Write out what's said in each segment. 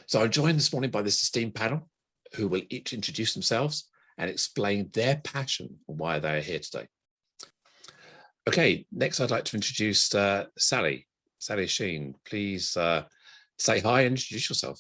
So I'm joined this morning by this esteemed panel who will each introduce themselves and explain their passion and why they are here today. Okay, next I'd like to introduce Sally Sheen. Please say hi and introduce yourself.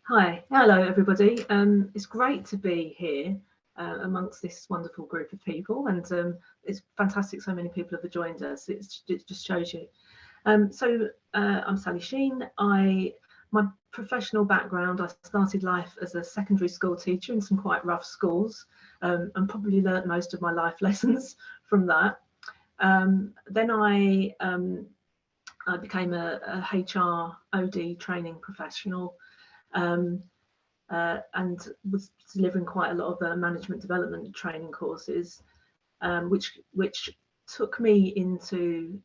Hi, hello everybody. It's great to be here amongst this wonderful group of people, and it's fantastic so many people have joined us. It just shows you. I'm Sally Sheen. My professional background, I started life as a secondary school teacher in some quite rough schools, and probably learnt most of my life lessons from that. Then I became a HR OD training professional, and was delivering quite a lot of management development training courses, which took me into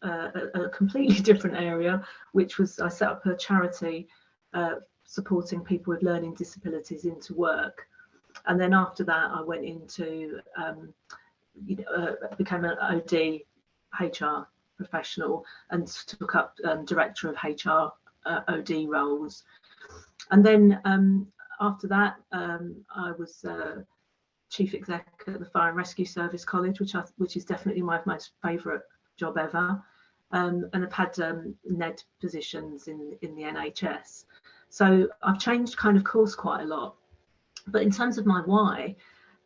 a completely different area, which was I set up a charity supporting people with learning disabilities into work. And then after that, I went into became an OD HR professional and took up director of HR OD roles. And then after that, I was chief exec at the Fire and Rescue Service College, which is definitely my most favourite job ever, and I've had NED positions in the NHS. So I've changed kind of course quite a lot. But in terms of my why,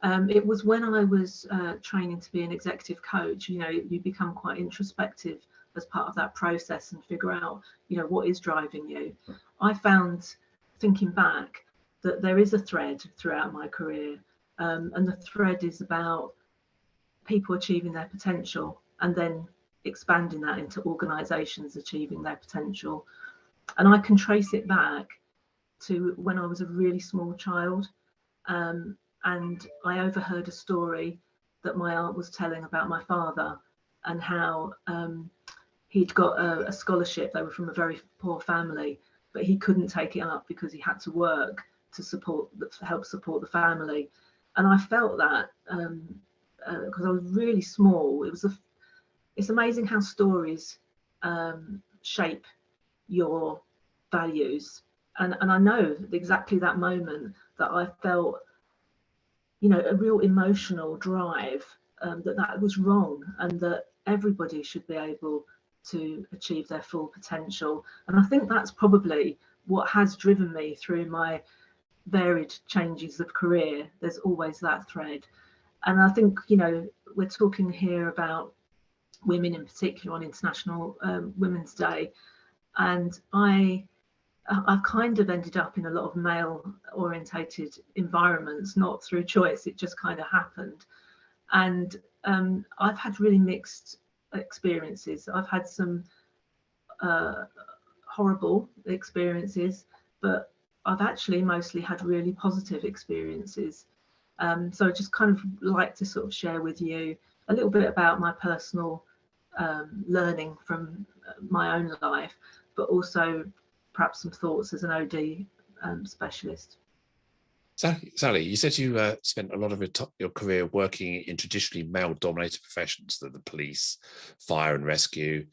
it was when I was training to be an executive coach. You know, you become quite introspective as part of that process and figure out, you know, what is driving you. I found, thinking back, that there is a thread throughout my career, and the thread is about people achieving their potential and then expanding that into organisations achieving their potential. And I can trace it back to when I was a really small child, and I overheard a story that my aunt was telling about my father and how he'd got a scholarship. They were from a very poor family, but he couldn't take it up because he had to work to help support the family. And I felt that because I was really small. It's amazing how stories shape your values. And I know exactly that moment that I felt, you know, a real emotional drive, that was wrong and that everybody should be able to achieve their full potential. And I think that's probably what has driven me through my varied changes of career. There's always that thread. And I think, you know, we're talking here about women in particular on International Women's Day, and I kind of ended up in a lot of male orientated environments, not through choice, it just kind of happened. And I've had really mixed experiences. I've had some horrible experiences, but I've actually mostly had really positive experiences. So I just kind of like to sort of share with you a little bit about my personal learning from my own life, but also perhaps some thoughts as an OD specialist. Sally, you said you spent a lot of your career working in traditionally male-dominated professions, the police, fire and rescue.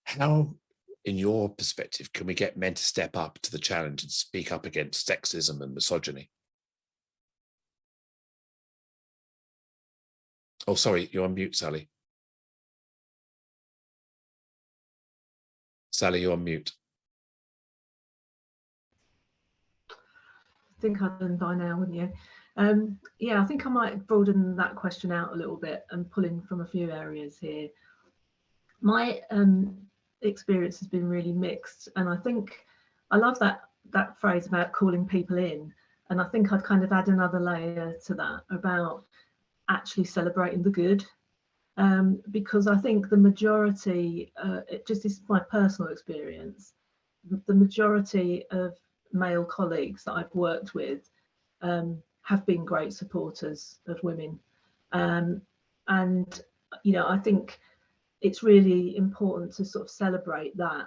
How, in your perspective, can we get men to step up to the challenge and speak up against sexism and misogyny? Oh, sorry, you're on mute, Sally. Sally, you're on mute. I think I've done by now, wouldn't you? Yeah, I think I might broaden that question out a little bit and pull in from a few areas here. My experience has been really mixed, and I think I love that phrase about calling people in, and I think I'd kind of add another layer to that about actually celebrating the good, because I think the majority, it just is my personal experience, the majority of male colleagues that I've worked with have been great supporters of women, and you know, I think it's really important to sort of celebrate that,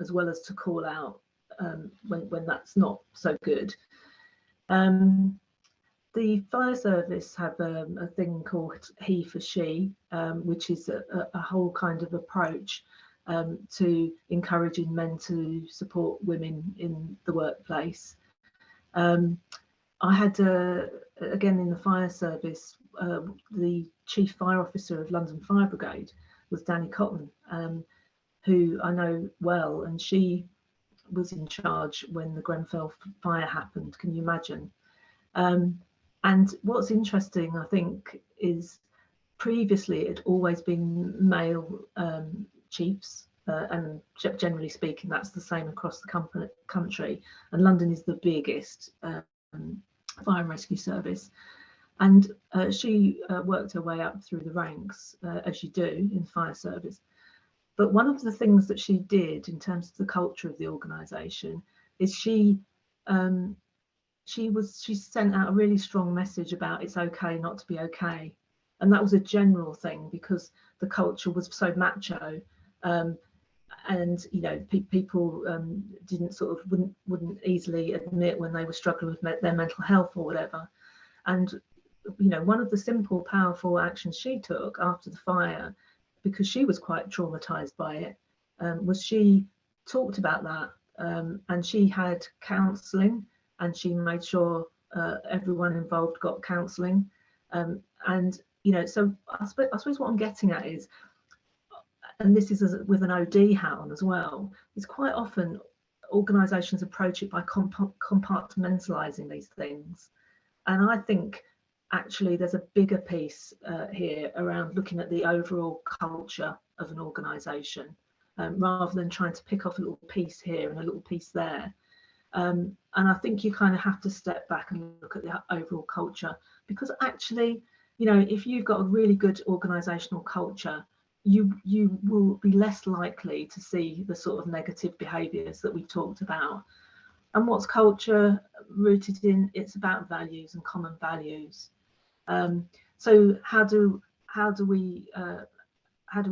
as well as to call out when that's not so good. The fire service have a thing called he for she, which is a whole kind of approach to encouraging men to support women in the workplace. I had, again, in the fire service, the chief fire officer of London Fire Brigade was Danny Cotton, who I know well, and she was in charge when the Grenfell fire happened. Can you imagine? And what's interesting, I think, is previously it had always been male chiefs, and generally speaking, that's the same across the country. And London is the biggest fire and rescue service. And she worked her way up through the ranks, as you do in fire service. But one of the things that she did in terms of the culture of the organisation is she sent out a really strong message about it's okay not to be okay. And that was a general thing because the culture was so macho, and you know, people didn't sort of wouldn't easily admit when they were struggling with their mental health or whatever. And you know, one of the simple, powerful actions she took after the fire, because she was quite traumatized by it, was she talked about that, and she had counselling, and she made sure everyone involved got counselling, and you know, so I suppose what I'm getting at is, and this is with an OD hat on as well, is quite often organisations approach it by compartmentalising these things, and I think actually there's a bigger piece here around looking at the overall culture of an organisation, rather than trying to pick off a little piece here and a little piece there. And I think you kind of have to step back and look at the overall culture, because actually, you know, if you've got a really good organisational culture, you will be less likely to see the sort of negative behaviours that we've talked about. And what's culture rooted in? It's about values and common values. So how do we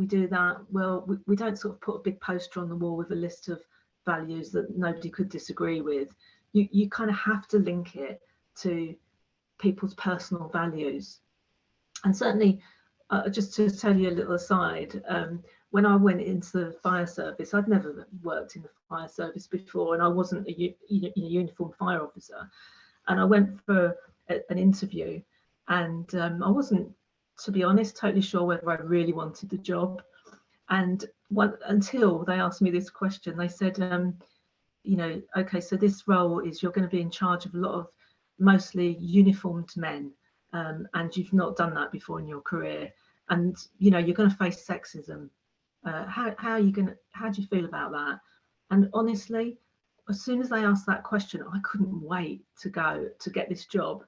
do that? Well, we don't sort of put a big poster on the wall with a list of values that nobody could disagree with. You kind of have to link it to people's personal values. And certainly, just to tell you a little aside, when I went into the fire service, I'd never worked in the fire service before, and I wasn't a uniformed fire officer. And I went for an interview, and I wasn't, to be honest, totally sure whether I really wanted the job. And until they asked me this question, they said, you know, okay, so this role is you're going to be in charge of a lot of mostly uniformed men, and you've not done that before in your career, and you know, you're going to face sexism. How do you feel about that? And honestly, as soon as they asked that question, I couldn't wait to go to get this job.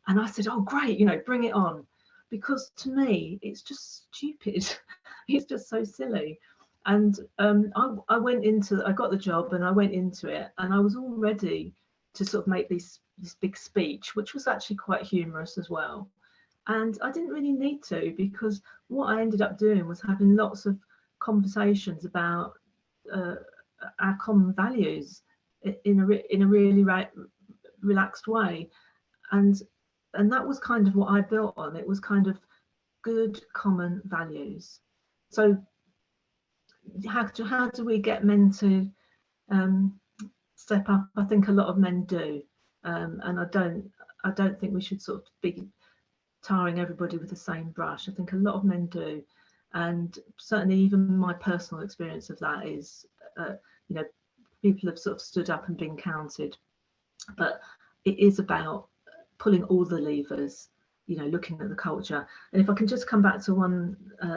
And I said, oh great, you know, bring it on, because to me it's just stupid. It's just so silly. And I got the job and I went into it, and I was all ready to sort of make this big speech, which was actually quite humorous as well. And I didn't really need to, because what I ended up doing was having lots of conversations about our common values in a really relaxed way, and that was kind of what I built on. It was kind of good common values. So how do we get men to step up? I think a lot of men do, and I don't think we should sort of be tarring everybody with the same brush. I think a lot of men do, and certainly even my personal experience of that is, you know, people have sort of stood up and been counted, but it is about pulling all the levers, you know, looking at the culture. And if I can just come back to one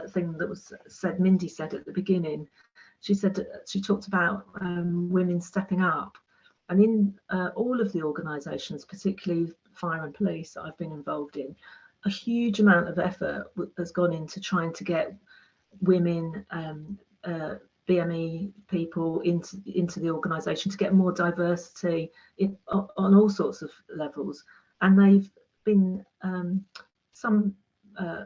thing that was said, Mindy said at the beginning, she said, she talked about women stepping up, and in all of the organisations, particularly fire and police that I've been involved in, a huge amount of effort has gone into trying to get women, BME people into the organisation, to get more diversity on all sorts of levels. And they've been, some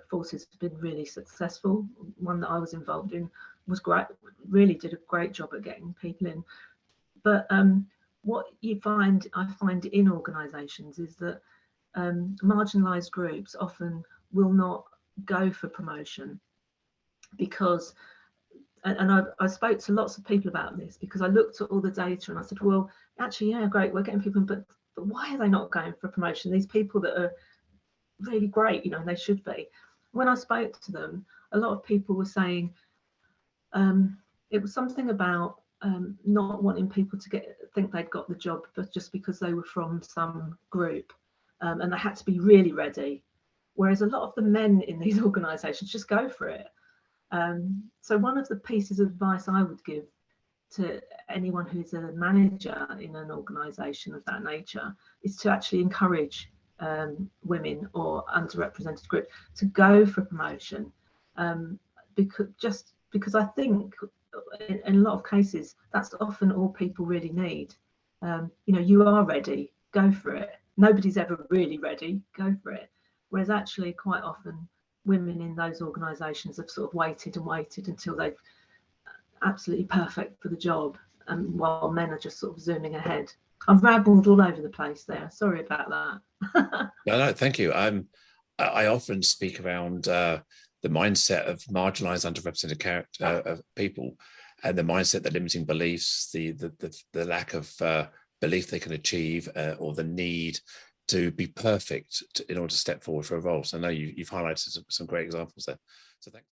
forces have been really successful. One that I was involved in was great, really did a great job at getting people in. But what I find in organisations is that marginalised groups often will not go for promotion, because and I spoke to lots of people about this, because I looked at all the data and I said, well, actually, yeah, great, we're getting people, but why are they not going for promotion? These people that are really great, you know, and they should be. When I spoke to them, a lot of people were saying it was something about not wanting people to think they'd got the job, but just because they were from some group, and they had to be really ready. Whereas a lot of the men in these organisations just go for it. So one of the pieces of advice I would give to anyone who's a manager in an organisation of that nature is to actually encourage women or underrepresented groups to go for promotion, because I think in a lot of cases that's often all people really need. You know, you are ready, go for it. Nobody's ever really ready, go for it. Whereas actually quite often women in those organisations have sort of waited and waited until they've absolutely perfect for the job, and while men are just sort of zooming ahead. I've rambled all over the place there. Sorry about that. No, thank you. I often speak around the mindset of marginalised, underrepresented people, and the mindset, the limiting beliefs, the lack of belief they can achieve, or the need to be perfect in order to step forward for a role. So I know you've highlighted some great examples there. So thanks.